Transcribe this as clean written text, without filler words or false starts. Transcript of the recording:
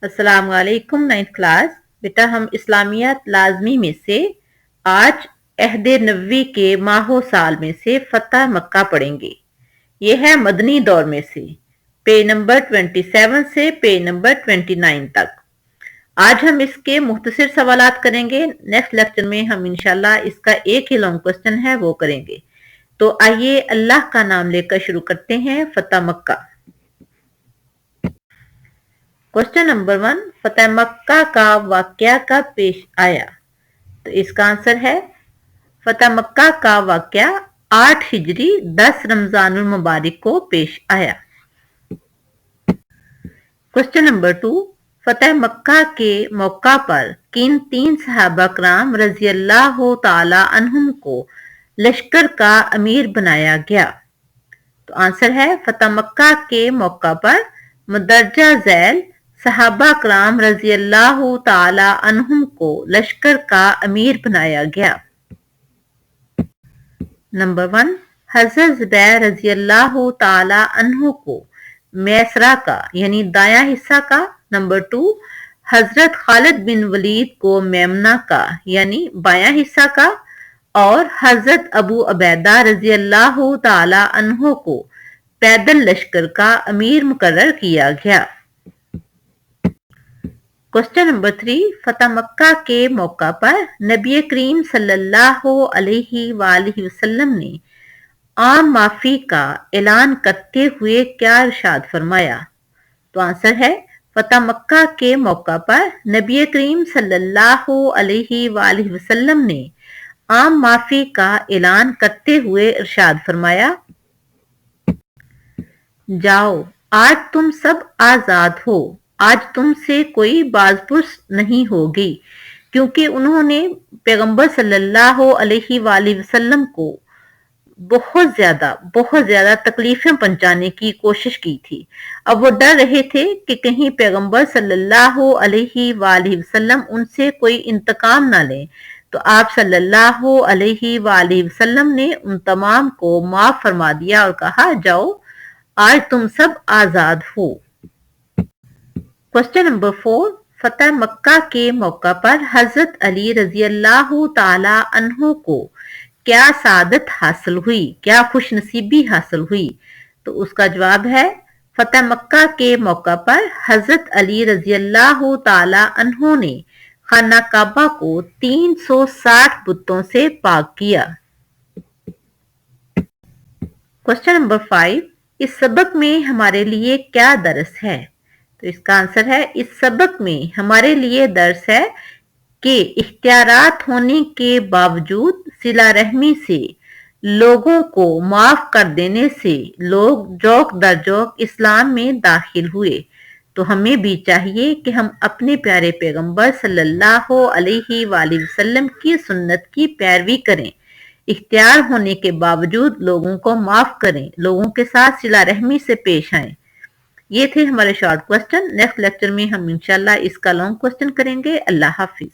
अस्सलाम वालेकुम 9th class. बेटा हम इस्लामियात लाजमी में से आज अहद नबवी के माहो साल में से फतह मक्का पढ़ेंगे। ये है मदनी दौर में से पेज नंबर 27 से पेज नंबर 29 तक। आज हम इसके मुख्तसर सवालात करेंगे। नेक्स्ट लेक्चर में हम इंशाल्लाह इसका एक ही लॉन्ग क्वेश्चन है वो करेंगे। तो आइए अल्लाह का नाम लेकर शुरू करते हैं। फतह मक्का। क्वेश्चन नंबर 1, फतह मक्का का वाकया कब पेश आया? तो इसका आंसर है फतह मक्का का वाकया 8 हिजरी 10 रमजानुल मुबारक को पेश आया। क्वेश्चन नंबर 2, फतह मक्का के मौका पर किन 3 सहाबा कराम रजी अल्लाह ताला अन्हुम को लश्कर का अमीर बनाया गया? तो आंसर है फतह मक्का के मौका पर मुदर्जा झैल सहाबा कराम रजी अल्लाह ताला अन्हुम को लश्कर का अमीर बनाया गया। नंबर 1, हजरत जुबैर रजी अल्लाह ताला अन्हु को मैसरा का यानी दाया हिस्सा का। नंबर 2, हजरत खालिद बिन वलीद को मेमना का यानी बाया हिस्सा का। और हजरत अबू अबैदा रजी अल्लाह ताला अन्हु को पैदल लश्कर का अमीर मुकर्रर किया गया। क्वेश्चन नंबर 3, फतह मक्का के मौका पर नबी करीम सल्लल्लाहु अलैहि वसल्लम ने आम माफी का ऐलान करते हुए क्या इरशाद फरमाया? तो आंसर है फतह मक्का के मौका पर नबी करीम सल्लल्लाहु अलैहि वसल्लम ने आम माफी का ऐलान करते हुए इरशाद फरमाया, जाओ आज तुम सब आजाद हो, आज तुमसे कोई बाजपुर्स नहीं होगी। क्योंकि उन्होंने पैगंबर सल्लल्लाहु अलैहि वसल्लम को बहुत ज्यादा तकलीफें पहुंचाने की कोशिश की थी। अब वो डर रहे थे कि कहीं पैगंबर सल्लल्लाहु अलैहि वसल्लम उनसे कोई इंतकाम ना ले। तो आप सल्लल्लाहु अलैहि वसल्लम ने उन तमाम को माफ फरमा दिया और कहा, जाओ आज तुम सब आजाद हो। क्वेश्चन नंबर 4, फतह मक्का के मौका पर हजरत अली रजी अल्लाह ताला अन्हु को क्या सादत हासिल हुई, क्या खुशनसीबी हासिल हुई? तो उसका जवाब है फतह मक्का के मौका पर हजरत अली रजी अल्लाह ताला अन्हु ने खाना काबा को 360 बुतों से पाक किया। क्वेश्चन नंबर 5, इस सबक में हमारे लिए क्या दर्स है? तो इसका आंसर है इस सबक में हमारे लिए दर्स है कि इख्तियारात होने के बावजूद सिला रहमी से लोगों को माफ कर देने से लोग जोक दर जोक इस्लाम में दाखिल हुए। तो हमें भी चाहिए कि हम अपने प्यारे पैगंबर सल्लल्लाहु अलैहि वसल्लम की सुन्नत की पैरवी करें, इख्तियार होने के बावजूद लोगों को माफ करें, लोगों के साथ सिला रहमी से पेश आएं। ये थे हमारे शॉर्ट क्वेश्चन। नेक्स्ट लेक्चर में हम इंशाल्लाह इसका लॉन्ग क्वेश्चन करेंगे। अल्लाह हाफिज।